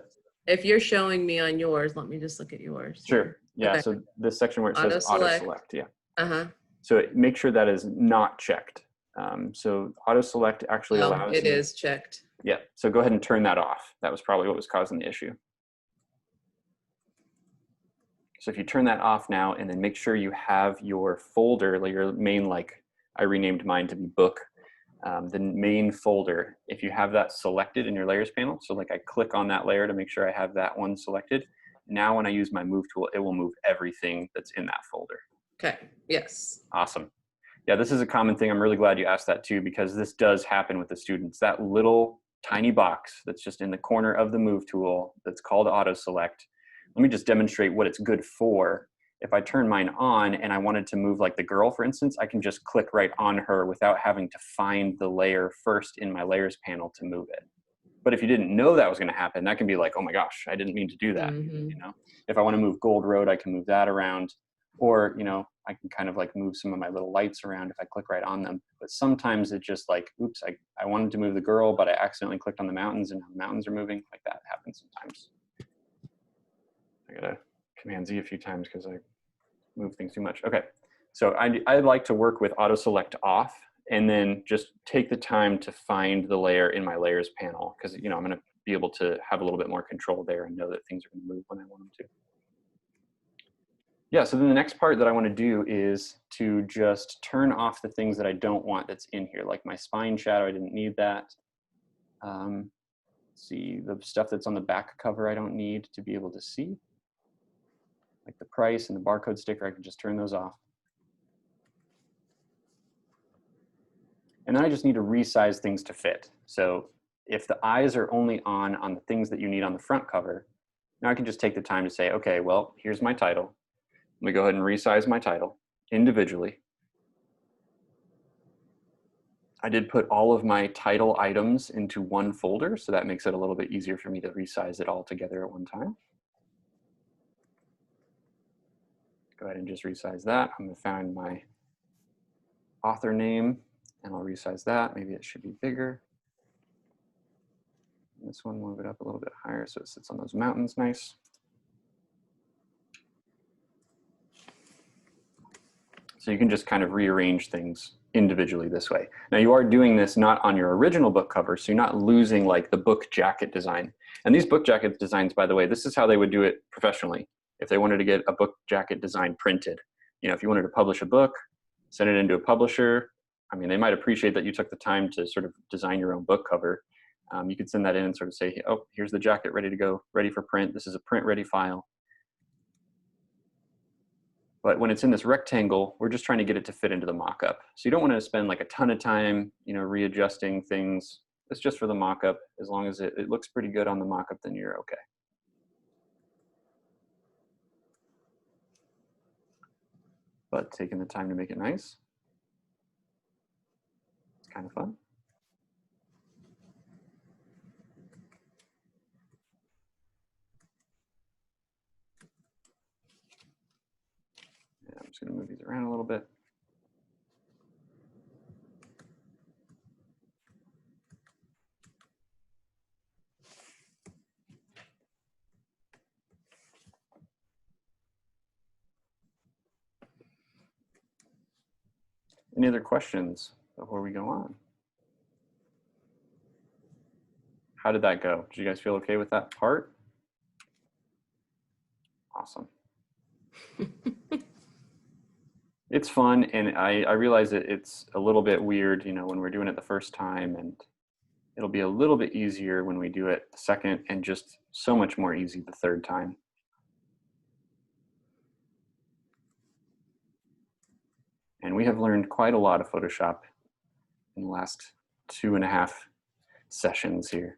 If you're showing me on yours, let me just look at yours. Sure. Yeah. Okay. So this section where it says auto select. Yeah. Uh-huh. So make sure that is not checked. So auto select actually allows. It is checked. Yeah. So go ahead and turn that off. That was probably what was causing the issue. So if you turn that off now and then make sure you have your folder, like your main, like I renamed mine to be book, the main folder, if you have that selected in your layers panel, so like I click on that layer to make sure I have that one selected. Now when I use my move tool, it will move everything that's in that folder. Okay, yes. Awesome. Yeah, this is a common thing. I'm really glad you asked that too, because this does happen with the students. That little tiny box that's just in the corner of the move tool that's called auto select. Let me just demonstrate what it's good for. If I turn mine on and I wanted to move like the girl, for instance, I can just click right on her without having to find the layer first in my layers panel to move it. But if you didn't know that was going to happen, that can be like, oh my gosh, I didn't mean to do that. Mm-hmm. You know, if I want to move Gold Road, I can move that around, or, you know, I can kind of like move some of my little lights around if I click right on them. But sometimes it's just like, oops, I wanted to move the girl, but I accidentally clicked on the mountains and now the mountains are moving. Like that happens sometimes. I gotta Command Z a few times because I move things too much. Okay, so I like to work with auto select off and then just take the time to find the layer in my layers panel, because, you know, I'm gonna be able to have a little bit more control there and know that things are gonna move when I want them to. Yeah, so then the next part that I want to do is to just turn off the things that I don't want that's in here, like my spine shadow, I didn't need that. See, the stuff that's on the back cover I don't need to be able to see. Like the price and the barcode sticker, I can just turn those off. And then I just need to resize things to fit. So if the eyes are only on the things that you need on the front cover, now I can just take the time to say, okay, well, here's my title. Let me go ahead and resize my title individually. I did put all of my title items into one folder, so that makes it a little bit easier for me to resize it all together at one time. Go ahead and just resize that. I'm going to find my author name and I'll resize that. Maybe it should be bigger. This one, move it up a little bit higher so it sits on those mountains nice. So you can just kind of rearrange things individually this way. Now you are doing this not on your original book cover, so you're not losing like the book jacket design. And these book jacket designs, by the way, this is how they would do it professionally. If they wanted to get a book jacket design printed, you know, if you wanted to publish a book, send it into a publisher, I mean, they might appreciate that you took the time to sort of design your own book cover. You could send that in and sort of say, oh, here's the jacket ready to go, ready for print. This is a print ready file. But when it's in this rectangle, we're just trying to get it to fit into the mock-up. So you don't want to spend like a ton of time, readjusting things. It's just for the mock-up. As long as it looks pretty good on the mock-up, then you're okay. But taking the time to make it nice. It's kind of fun. Yeah, I'm just going to move these around a little bit. Any other questions before we go on? How did that go? Did you guys feel okay with that part? Awesome. It's fun, and I realize that it's a little bit weird, when we're doing it the first time, and it'll be a little bit easier when we do it the second, and just so much more easy the third time. And we have learned quite a lot of Photoshop in the last 2.5 sessions here.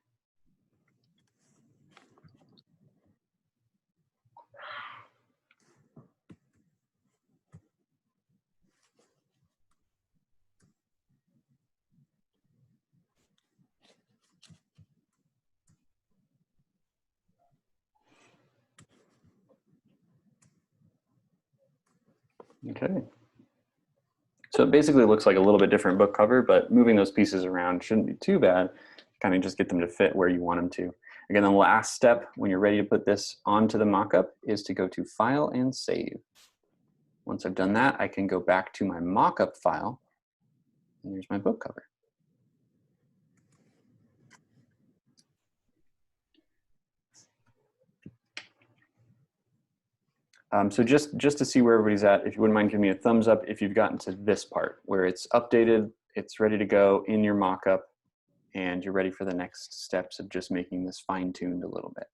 Okay. So it basically looks like a little bit different book cover, but moving those pieces around shouldn't be too bad. Kind of just get them to fit where you want them to. Again, the last step when you're ready to put this onto the mockup is to go to File and Save. Once I've done that, I can go back to my mockup file, and there's my book cover. So just to see where everybody's at, if you wouldn't mind giving me a thumbs up if you've gotten to this part where it's updated, it's ready to go in your mockup, and you're ready for the next steps of just making this fine-tuned a little bit.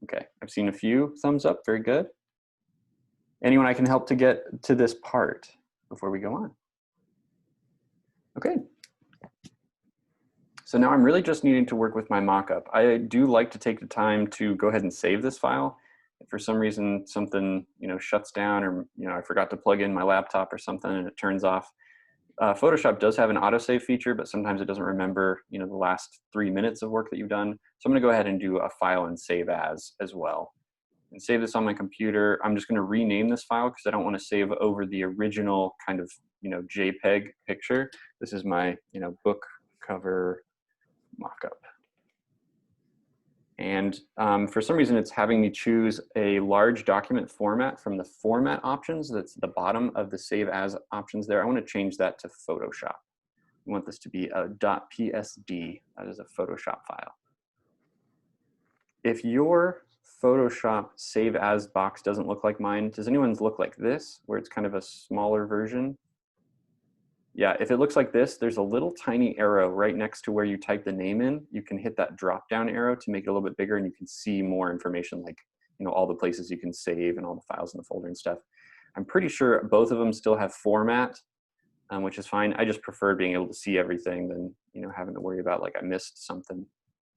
Okay, I've seen a few thumbs up, very good. Anyone I can help to get to this part before we go on? Okay. So now I'm really just needing to work with my mockup. I do like to take the time to go ahead and save this file. If for some reason something shuts down, or I forgot to plug in my laptop or something and it turns off, Photoshop does have an autosave feature, but sometimes it doesn't remember the last 3 minutes of work that you've done. So I'm going to go ahead and do a file and save as well. And save this on my computer. I'm just going to rename this file because I don't want to save over the original kind of JPEG picture. This is my book cover mockup. And for some reason, it's having me choose a large document format from the format options. That's the bottom of the save as options there. I want to change that to Photoshop. I want this to be a .psd. That is a Photoshop file. If your Photoshop save as box doesn't look like mine, does anyone's look like this, where it's kind of a smaller version? Yeah, if it looks like this, there's a little tiny arrow right next to where you type the name in. You can hit that drop down arrow to make it a little bit bigger, and you can see more information, like all the places you can save and all the files in the folder and stuff. I'm pretty sure both of them still have format, which is fine. I just prefer being able to see everything than having to worry about like I missed something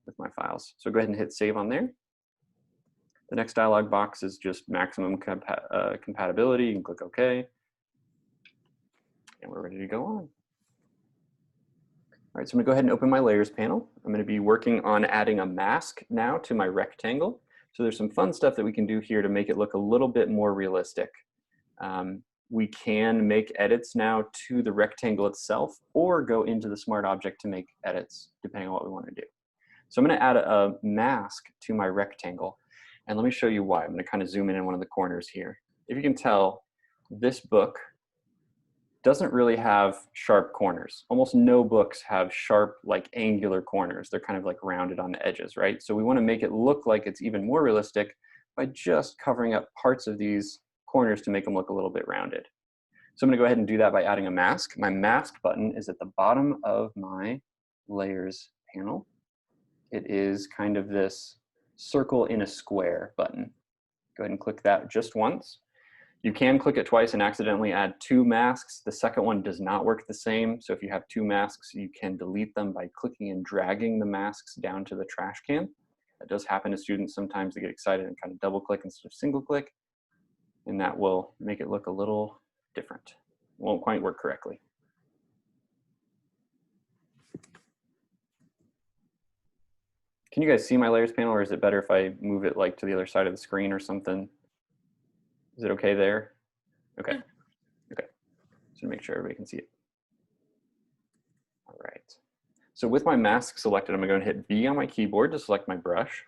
with my files. So go ahead and hit save on there. The next dialog box is just maximum compatibility. You can click OK. And we're ready to go on. All right, so I'm gonna go ahead and open my layers panel. I'm gonna be working on adding a mask now to my rectangle. So there's some fun stuff that we can do here to make it look a little bit more realistic. We can make edits now to the rectangle itself, or go into the Smart Object to make edits, depending on what we want to do. So I'm gonna add a mask to my rectangle. And let me show you why. I'm gonna kind of zoom in one of the corners here. If you can tell, this book doesn't really have sharp corners. Almost no books have sharp, like angular corners. They're kind of like rounded on the edges, right? So we want to make it look like it's even more realistic by just covering up parts of these corners to make them look a little bit rounded. So I'm going to go ahead and do that by adding a mask. My mask button is at the bottom of my layers panel. It is kind of this circle in a square button. Go ahead and click that just once. You can click it twice and accidentally add 2 masks. The second one does not work the same. So if you have 2 masks, you can delete them by clicking and dragging the masks down to the trash can. That does happen to students sometimes. They get excited and kind of double click instead of single click. And that will make it look a little different. Won't quite work correctly. Can you guys see my layers panel, or is it better if I move it like to the other side of the screen or something? Is it okay there? Okay. Okay. Just to make sure everybody can see it. All right. So with my mask selected, I'm going to hit V on my keyboard to select my brush.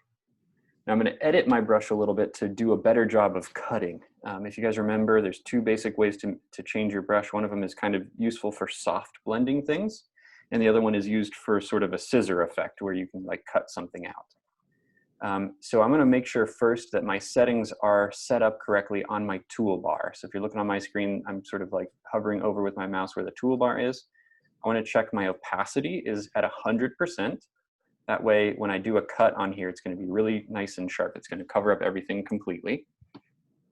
Now I'm going to edit my brush a little bit to do a better job of cutting. If you guys remember, there's 2 basic ways to change your brush. One of them is kind of useful for soft blending things, and the other one is used for sort of a scissor effect where you can like cut something out. So I'm going to make sure first that my settings are set up correctly on my toolbar. So if you're looking on my screen, I'm sort of like hovering over with my mouse where the toolbar is. I want to check my opacity is at 100%. That way, when I do a cut on here, it's going to be really nice and sharp. It's going to cover up everything completely.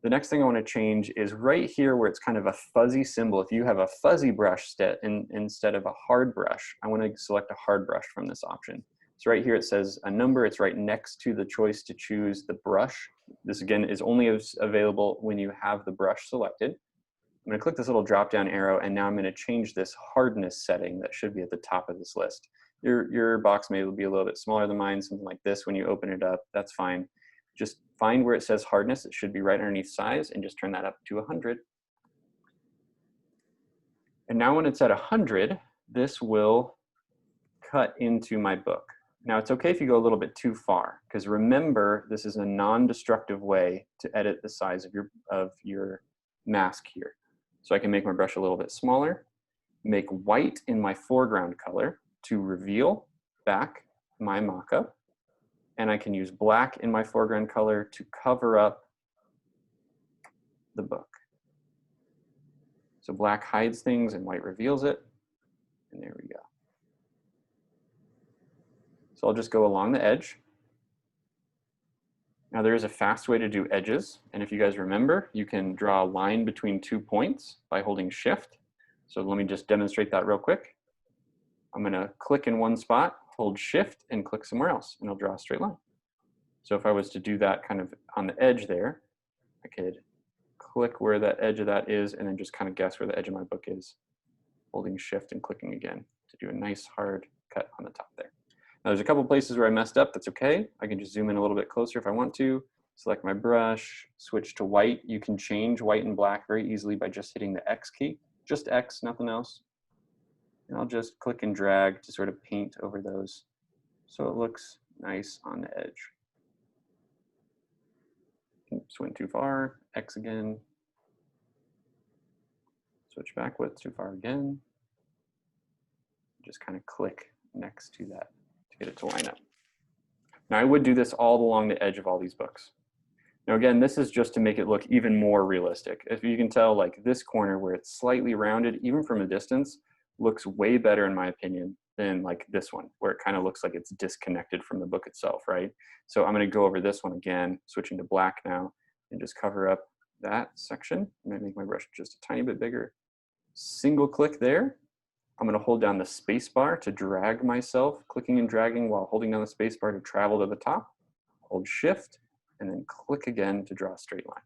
The next thing I want to change is right here where it's kind of a fuzzy symbol. If you have a fuzzy brush instead of a hard brush, I want to select a hard brush from this option. So right here it says a number. It's right next to the choice to choose the brush. This again is only available when you have the brush selected. I'm going to click this little drop down arrow, and now I'm going to change this hardness setting that should be at the top of this list. Your box may be a little bit smaller than mine, something like this. When you open it up, that's fine. Just find where it says hardness. It should be right underneath size, and just turn that up to 100. And now when it's at 100, this will cut into my book. Now it's okay if you go a little bit too far, because remember, this is a non-destructive way to edit the size of your mask here. So I can make my brush a little bit smaller, make white in my foreground color to reveal back my mock-up, and I can use black in my foreground color to cover up the book. So black hides things and white reveals it, and there we go. So I'll just go along the edge. Now there is a fast way to do edges, and if you guys remember, you can draw a line between 2 points by holding Shift. So let me just demonstrate that real quick. I'm going to click in one spot, hold Shift, and click somewhere else, and it'll draw a straight line. So if I was to do that kind of on the edge there, I could click where that edge of that is, and then just kind of guess where the edge of my book is, holding Shift and clicking again to do a nice hard cut on the top there. Now there's a couple places where I messed up. That's okay. I can just zoom in a little bit closer if I want to. Select my brush, switch to white. You can change white and black very easily by just hitting the X key. Just X, nothing else. And I'll just click and drag to sort of paint over those so it looks nice on the edge. Oops, went too far. X again. Switch back with too far again. Just kind of click next to that to get it to line up. Now I would do this all along the edge of all these books. Now again, this is just to make it look even more realistic. If you can tell, like this corner where it's slightly rounded, even from a distance, looks way better in my opinion than like this one, where it kind of looks like it's disconnected from the book itself, right? So I'm gonna go over this one again, switching to black now, and just cover up that section. I'm gonna make my brush just a tiny bit bigger. Single click there. I'm going to hold down the space bar to drag myself, clicking and dragging while holding down the space bar to travel to the top. Hold Shift, and then click again to draw a straight line.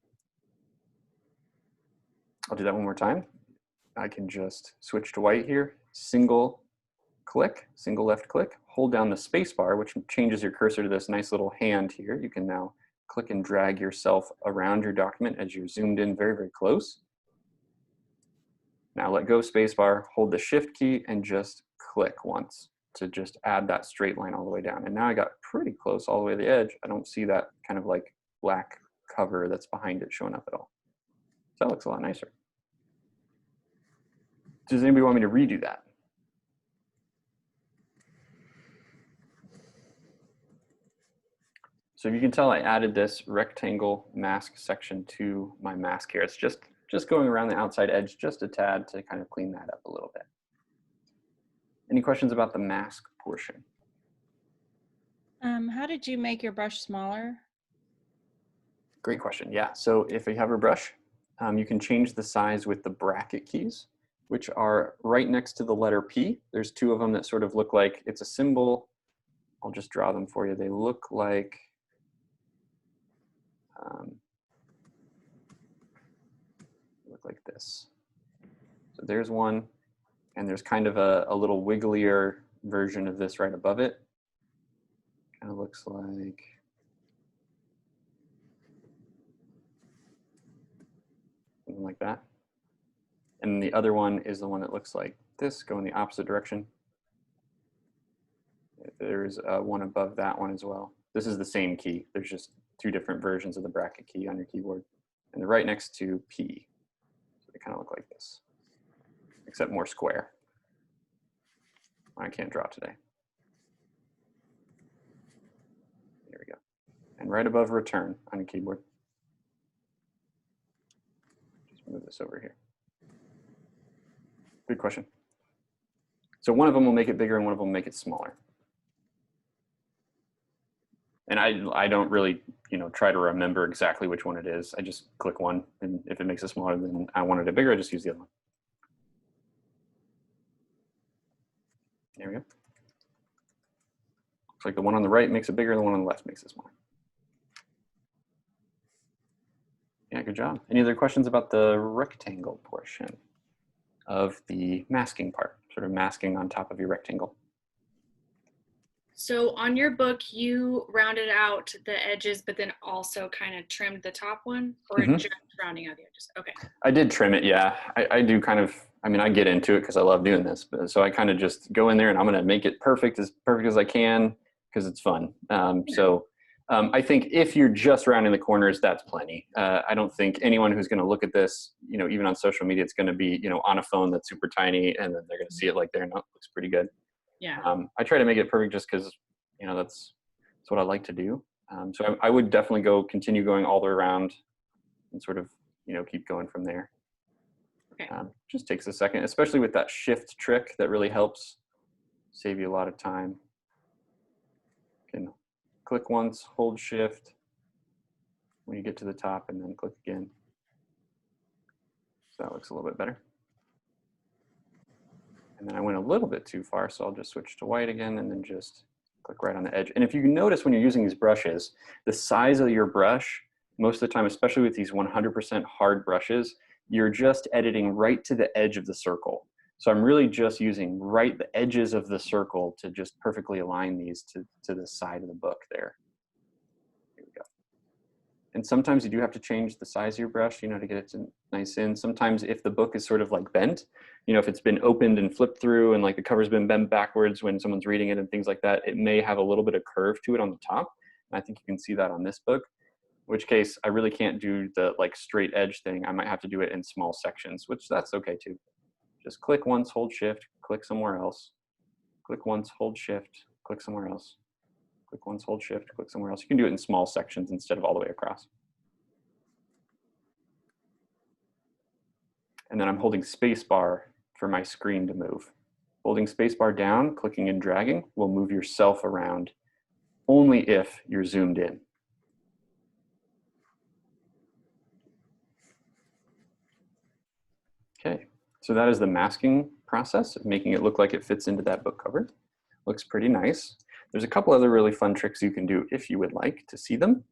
I'll do that one more time. I can just switch to white here, single click, single left click, hold down the space bar, which changes your cursor to this nice little hand here. You can now click and drag yourself around your document as you're zoomed in very, very close. Now let go spacebar, hold the Shift key, and just click once to just add that straight line all the way down. And now I got pretty close all the way to the edge. I don't see that kind of like black cover that's behind it showing up at all. So that looks a lot nicer. Does anybody want me to redo that? So you can tell I added this rectangle mask section to my mask here. It's just going around the outside edge just a tad to kind of clean that up a little bit. Any questions about the mask portion? How did you make your brush smaller? Great question. Yeah, so if you have a brush, You can change the size with the bracket keys, which are right next to the letter P. There's two of them that sort of look like it's a symbol. I'll just draw them for you. They look like this. So there's one, and there's kind of a little wigglier version of this right above it. Kind of looks like something like that. And the other one is the one that looks like this, going the opposite direction. There's one above that one as well. This is the same key. There's just two different versions of the bracket key on your keyboard. And they're right next to P. So they kind of look like this, except more square. I can't draw today. There we go. And right above return on your keyboard. Just move this over here. Good question. So one of them will make it bigger and one of them will make it smaller. And I don't really, try to remember exactly which one it is. I just click one, and if it makes it smaller than I wanted it bigger, I just use the other one. There we go. Looks like the one on the right makes it bigger, the one on the left makes it smaller. Yeah, good job. Any other questions about the rectangle portion of the masking part, sort of masking on top of your rectangle? So on your book, you rounded out the edges, but then also kind of trimmed the top one, or just rounding out the edges? Okay. I did trim it, yeah. I do kind of, I get into it because I love doing this. But so I kind of just go in there and I'm going to make it perfect as I can because it's fun. I think if you're just rounding the corners, that's plenty. I don't think anyone who's going to look at this, even on social media, it's going to be, on a phone that's super tiny and then they're going to see it like there and it looks pretty good. Yeah. I try to make it perfect just because, that's what I like to do. So I would definitely continue going all the way around and sort of, keep going from there. Okay. Just takes a second, especially with that shift trick that really helps save you a lot of time. You can click once, hold shift when you get to the top and then click again. So that looks a little bit better. And then I went a little bit too far, so I'll just switch to white again and then just click right on the edge. And if you notice when you're using these brushes, the size of your brush, most of the time, especially with these 100% hard brushes, you're just editing right to the edge of the circle. So I'm really just using the edges of the circle to just perfectly align these to the side of the book there. Here we go. And sometimes you do have to change the size of your brush, to get it nice in. Sometimes if the book is sort of like bent, if it's been opened and flipped through and like the cover's been bent backwards when someone's reading it and things like that, it may have a little bit of curve to it on the top. And I think you can see that on this book, in which case I really can't do the like straight edge thing. I might have to do it in small sections, which that's okay too. Just click once, hold shift, click somewhere else. Click once, hold shift, click somewhere else. Click once, hold shift, click somewhere else. You can do it in small sections instead of all the way across. And then I'm holding spacebar for my screen to move. Holding spacebar down, clicking and dragging will move yourself around only if you're zoomed in. Okay, so that is the masking process of making it look like it fits into that book cover. Looks pretty nice. There's a couple other really fun tricks you can do if you would like to see them.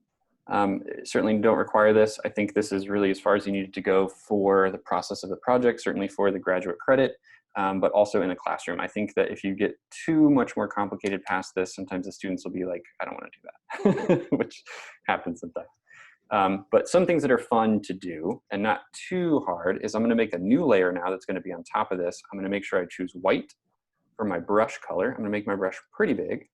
Certainly don't require this. I think this is really as far as you need to go for the process of the project, certainly for the graduate credit, but also in a classroom. I think that if you get too much more complicated past this, sometimes the students will be like, I don't want to do that, which happens sometimes. But some things that are fun to do and not too hard is I'm going to make a new layer now that's going to be on top of this. I'm going to make sure I choose white for my brush color. I'm going to make my brush pretty big.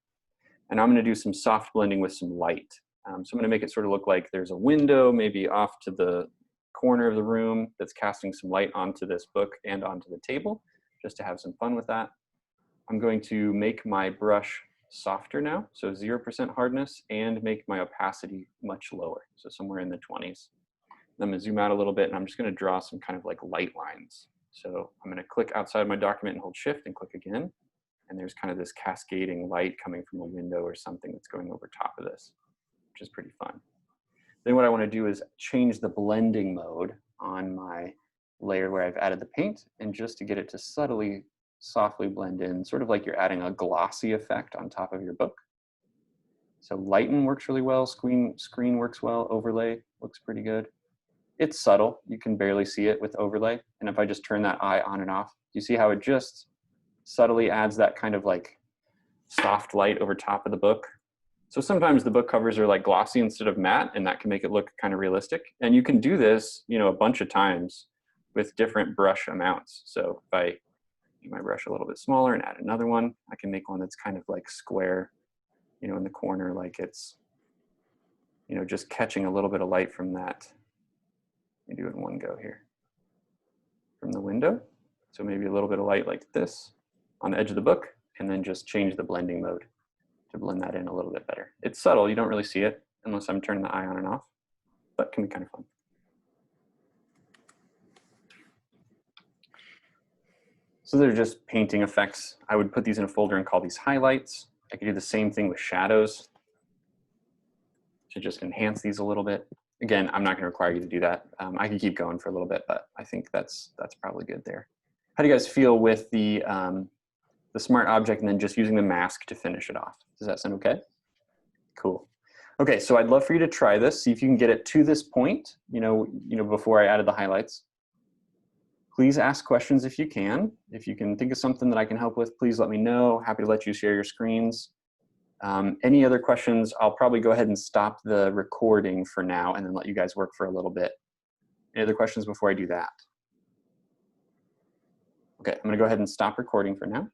And I'm going to do some soft blending with some light. So I'm going to make it sort of look like there's a window maybe off to the corner of the room that's casting some light onto this book and onto the table, just to have some fun with that. I'm going to make my brush softer now, so 0% hardness, and make my opacity much lower, so somewhere in the 20s. I'm going to zoom out a little bit, and I'm just going to draw some kind of like light lines. So I'm going to click outside my document and hold shift and click again. And there's kind of this cascading light coming from a window or something that's going over top of this, which is pretty fun. Then what I want to do is change the blending mode on my layer where I've added the paint, and just to get it to subtly, softly blend in, sort of like you're adding a glossy effect on top of your book. So lighten works really well, screen works well, overlay looks pretty good. It's subtle, you can barely see it with overlay. And if I just turn that eye on and off, you see how it just subtly adds that kind of like soft light over top of the book. So sometimes the book covers are like glossy instead of matte, and that can make it look kind of realistic. And you can do this, you know, a bunch of times with different brush amounts. So if I make my brush a little bit smaller and add another one, I can make one that's kind of like square, you know, in the corner, like it's, you know, just catching a little bit of light from that. Let me do it in one go here. From the window. So maybe a little bit of light like this on the edge of the book, and then just change the blending mode to blend that in a little bit better. It's subtle, you don't really see it unless I'm turning the eye on and off, but it can be kind of fun. So they're just painting effects. I would put these in a folder and call these highlights. I could do the same thing with shadows to just enhance these a little bit. Again, I'm not going to require you to do that. I can keep going for a little bit, but I think that's probably good there. How do you guys feel with the smart object and then just using the mask to finish it off? Does that sound okay? Cool. Okay, so I'd love for you to try this. See if you can get it to this point, you know, before I added the highlights. Please ask questions if you can. If you can think of something that I can help with, please let me know. Happy to let you share your screens. Any other questions? I'll probably go ahead and stop the recording for now and then let you guys work for a little bit. Any other questions before I do that? Okay, I'm gonna go ahead and stop recording for now.